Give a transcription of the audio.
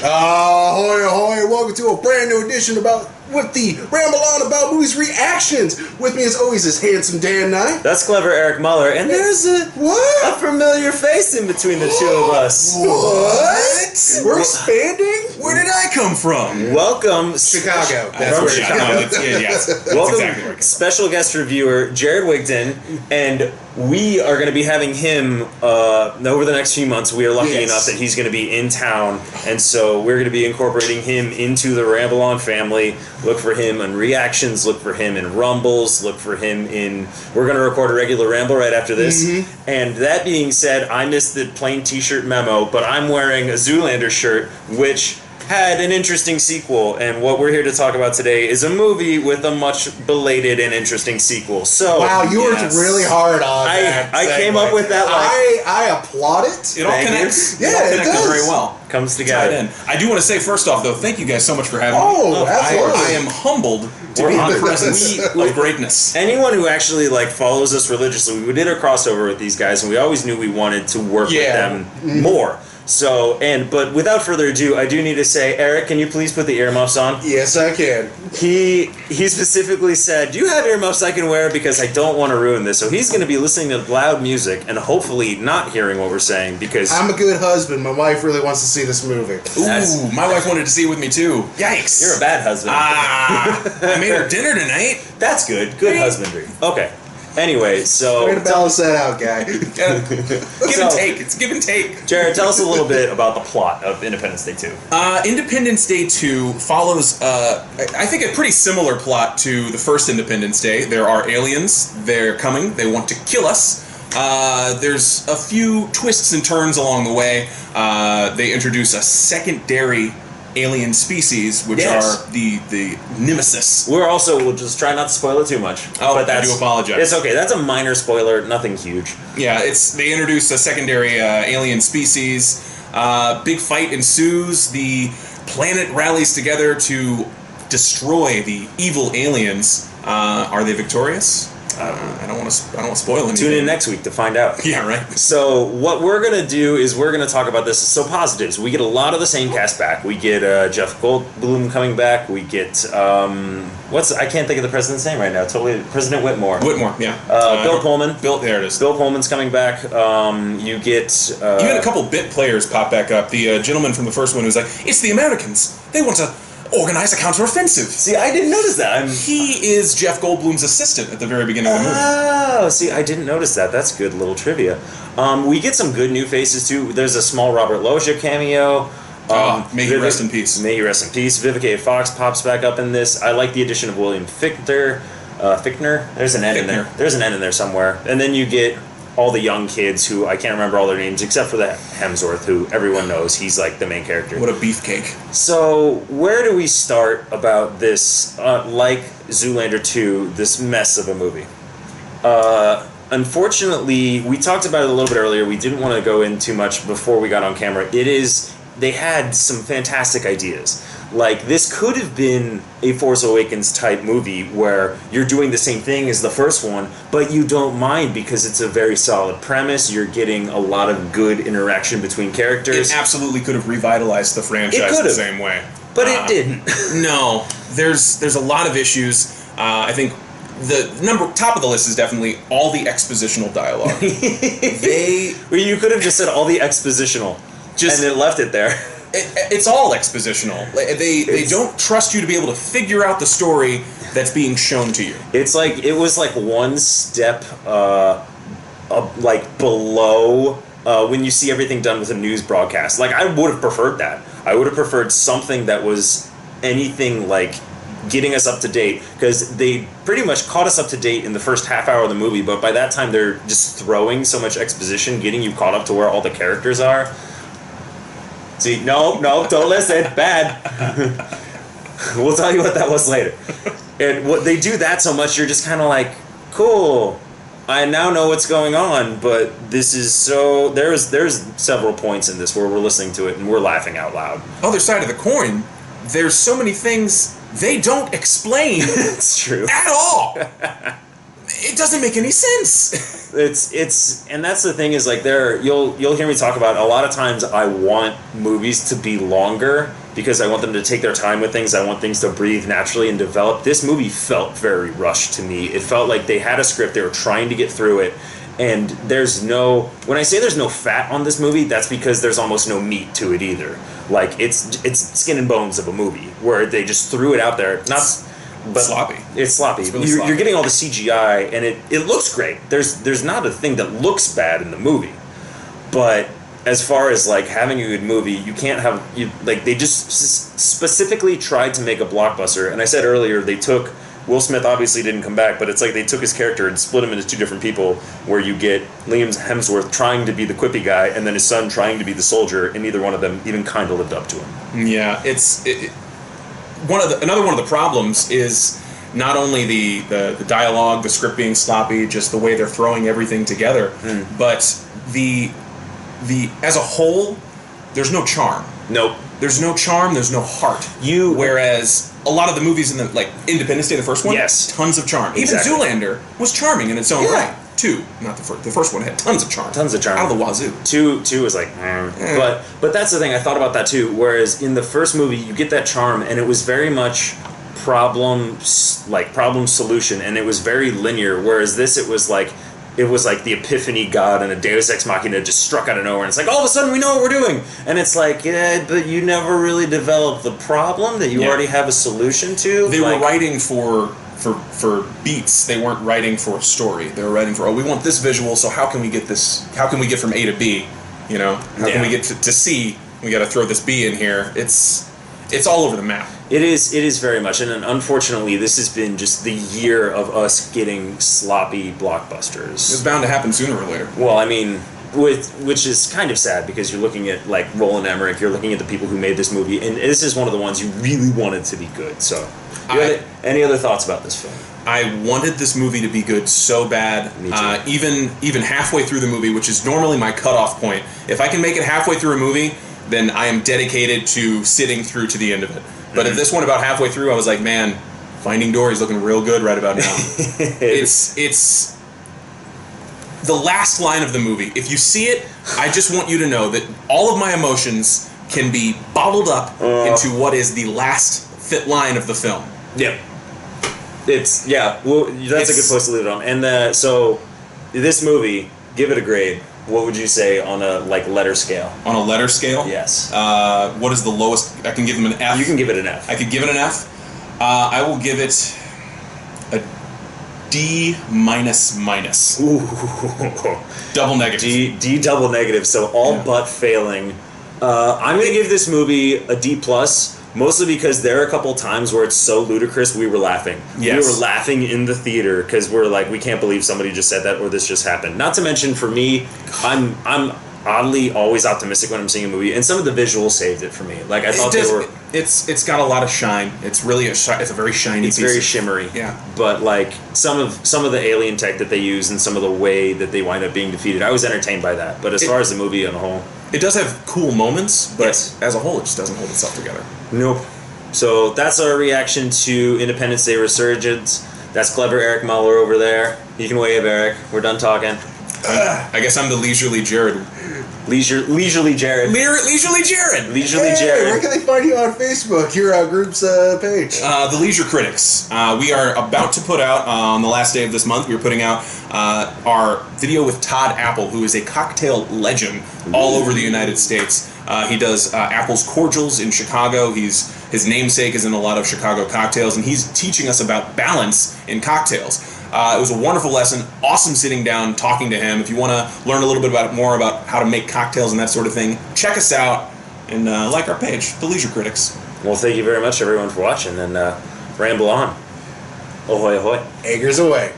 Ahoy, ahoy, welcome to a brand new edition with the Ramble on About Movies reactions. With me as always is handsome Dan Knight. That's clever Eric Muller, and there's a familiar face in between the two of us. What? We're expanding? Where did I come from? Welcome, Chicago. That's where Chicago. Yes. Welcome, exactly where special guest reviewer Jerrod Wigton, and we are going to be having him over the next few months. We are lucky enough that he's going to be in town, and so we're going to be incorporating him into the Ramble On family. Look for him in reactions, look for him in rumbles, look for him in... We're going to record a regular ramble right after this. Mm-hmm. And that being said, I missed the plain t-shirt memo, but I'm wearing a Zoolander shirt, which had an interesting sequel, and what we're here to talk about today is a movie with a much belated and interesting sequel. So wow, you worked really hard on that. I came up with that. I applaud it. It all connects. Yeah, it connects very well. Comes together. In. I do want to say first off, though, thank you guys so much for having me. Oh, absolutely. I am humbled to be in the presence of greatness. Anyone who actually follows us religiously, we did a crossover with these guys, and we always knew we wanted to work with them more. So, but without further ado, I do need to say, Eric, can you please put the earmuffs on? Yes, I can. He specifically said, do you have earmuffs I can wear? Because I don't want to ruin this. So he's going to be listening to loud music and hopefully not hearing what we're saying because... I'm a good husband. My wife really wants to see this movie. Ooh, my wife wanted to see it with me too. Yikes. You're a bad husband. I made her dinner tonight. That's good. Good husbandry. Okay. Anyway, so... We're going to balance that out, guy. Give and take. It's give and take. Jerrod, tell us a little bit about the plot of Independence Day 2. Independence Day 2 follows, I think, a pretty similar plot to the first Independence Day. There are aliens. They're coming. They want to kill us. There's a few twists and turns along the way. They introduce a secondary alien species, which are the nemesis. We'll just try not to spoil it too much. Oh, but I do apologize. It's okay. That's a minor spoiler, nothing huge. Yeah, they introduce a secondary alien species. Big fight ensues. The planet rallies together to destroy the evil aliens. Are they victorious? I don't want to spoil anything. Tune in next week to find out. Yeah, right. So what we're going to do is we're going to talk about this. So positives. We get a lot of the same cast back. We get Jeff Goldblum coming back. We get I can't think of the president's name right now. Totally, President Whitmore. Whitmore, yeah. Bill Pullman. There it is. Bill Pullman's coming back. You get you had a couple bit players pop back up. The gentleman from the first one who's like, it's the Americans. They want to organize a counteroffensive. See, I didn't notice that. He is Jeff Goldblum's assistant at the very beginning of the movie. Oh, see, I didn't notice that. That's good little trivia. We get some good new faces, too. There's a small Robert Loggia cameo. May he rest in peace. May he rest in peace. Vivica A. Fox pops back up in this. I like the addition of William Fichtner. There's an N in there. There's an N in there somewhere. And then you get all the young kids who I can't remember all their names except for the Hemsworth, who everyone knows. He's like the main character. What a beefcake. So where do we start about this, like Zoolander 2, this mess of a movie? Unfortunately, we talked about it a little bit earlier. We didn't want to go in too much before we got on camera. They had some fantastic ideas. Like, this could have been a Force Awakens type movie where you're doing the same thing as the first one, but you don't mind because it's a very solid premise. You're getting a lot of good interaction between characters. It absolutely could have revitalized the franchise the same way. But it didn't. No. There's a lot of issues. I think the top of the list is definitely all the expositional dialogue. You could have just said all the expositional. And then left it there. It's all expositional. They don't trust you to be able to figure out the story that's being shown to you. It was one step below when you see everything done with a news broadcast. I would have preferred that. I would have preferred something that was anything like getting us up to date, because they pretty much caught us up to date in the first half hour of the movie, but by that time they're just throwing so much exposition, getting you caught up to where all the characters are. See, no, don't listen. Bad. We'll tell you what that was later. And what they do that so much, you're just kind of like, cool. I now know what's going on, but this is so... There's several points in this where we're listening to it and we're laughing out loud. Other side of the coin, there's so many things they don't explain. It's true. At all. it doesn't make any sense. It's and that's the thing is like you'll hear me talk about a lot of times I want movies to be longer because I want them to take their time with things. I want things to breathe naturally and develop. This movie felt very rushed to me. It felt like they had a script, they were trying to get through it, and when I say there's no fat on this movie, that's because there's almost no meat to it either. Like it's skin and bones of a movie where they just threw it out there. But sloppy. It's sloppy. It's really sloppy. You're getting all the CGI, and it looks great. There's not a thing that looks bad in the movie. But as far as like having a good movie, you can't have they just specifically tried to make a blockbuster. And I said earlier they took Will Smith obviously didn't come back, but it's like they took his character and split him into two different people, where you get Liam Hemsworth trying to be the quippy guy, and then his son trying to be the soldier, and neither one of them even kind of lived up to him. Yeah, another one of the problems is not only the dialogue, the script being sloppy, just the way they're throwing everything together, but the as a whole, there's no charm. Nope. There's no charm. There's no heart. Whereas a lot of the movies in the Independence Day, the first one, yes, tons of charm. Exactly. Even Zoolander was charming in its own right. Two, not the first. The first one had tons of charm. Tons of charm. Out of the wazoo. Two was like, but that's the thing. I thought about that too. Whereas in the first movie, you get that charm, and it was very much problem solution, and it was very linear. Whereas this, it was like the epiphany god and a Deus Ex Machina just struck out of nowhere, and it's like all of a sudden we know what we're doing, and it's like, yeah, but you never really developed the problem that you already have a solution to. They were writing for beats. They weren't writing for a story. They were writing for, we want this visual, so how can we get this? How can we get from A to B? You know, how can we get to C? We got to throw this B in here. It's all over the map. It is very much, and unfortunately, this has been just the year of us getting sloppy blockbusters. It's bound to happen sooner or later. Well, I mean, which is kind of sad because you're looking at like Roland Emmerich, you're looking at the people who made this movie, and this is one of the ones you really wanted to be good. So, any other thoughts about this film? I wanted this movie to be good so bad. Me too. Even halfway through the movie, which is normally my cutoff point. If I can make it halfway through a movie, then I am dedicated to sitting through to the end of it. But if this one about halfway through, I was like, man, Finding Dory's looking real good right about now. It's the last line of the movie. If you see it, I just want you to know that all of my emotions can be bottled up into what is the last fit line of the film. Yeah. Well, that's a good place to leave it on. And so, this movie, give it a grade. What would you say on a letter scale? On a letter scale? Yes. What is the lowest? I can give them an F. You can give it an F. I could give it an F. I will give it a D minus. Ooh. Double negative. D double negative. So all but failing. I'm gonna give this movie a D plus. Mostly because there are a couple times where it's so ludicrous we were laughing. Yes. We were laughing in the theater because we're like, we can't believe somebody just said that or this just happened. Not to mention, for me, I'm oddly always optimistic when I'm seeing a movie, and some of the visuals saved it for me. Like I thought they were. It's got a lot of shine. It's really it's a very shiny. It's very shimmery. Yeah. But like some of the alien tech that they use and some of the way that they wind up being defeated, I was entertained by that. But as far as the movie on a whole, it does have cool moments, but as a whole, it just doesn't hold itself together. Nope. So that's our reaction to Independence Day Resurgence. That's clever Eric Muller over there. You can wave, Eric. We're done talking. I guess I'm the Leisurely Jerrod. Leisurely Jerrod. Leisurely Jerrod. Leisurely Hey, Jerrod. where can they find you on Facebook? Your group's page. The Leisure Critics. We are about to put out, on the last day of this month, we're putting out our video with Todd Apple, who is a cocktail legend all over the United States. He does Apple's cordials in Chicago. His namesake is in a lot of Chicago cocktails, and he's teaching us about balance in cocktails. It was a wonderful lesson. Awesome sitting down, talking to him. If you want to learn a little bit more about how to make cocktails and that sort of thing, check us out and like our page, The Leisure Critics. Well, thank you very much, everyone, for watching, and ramble on. Ahoy, ahoy. Eggers away.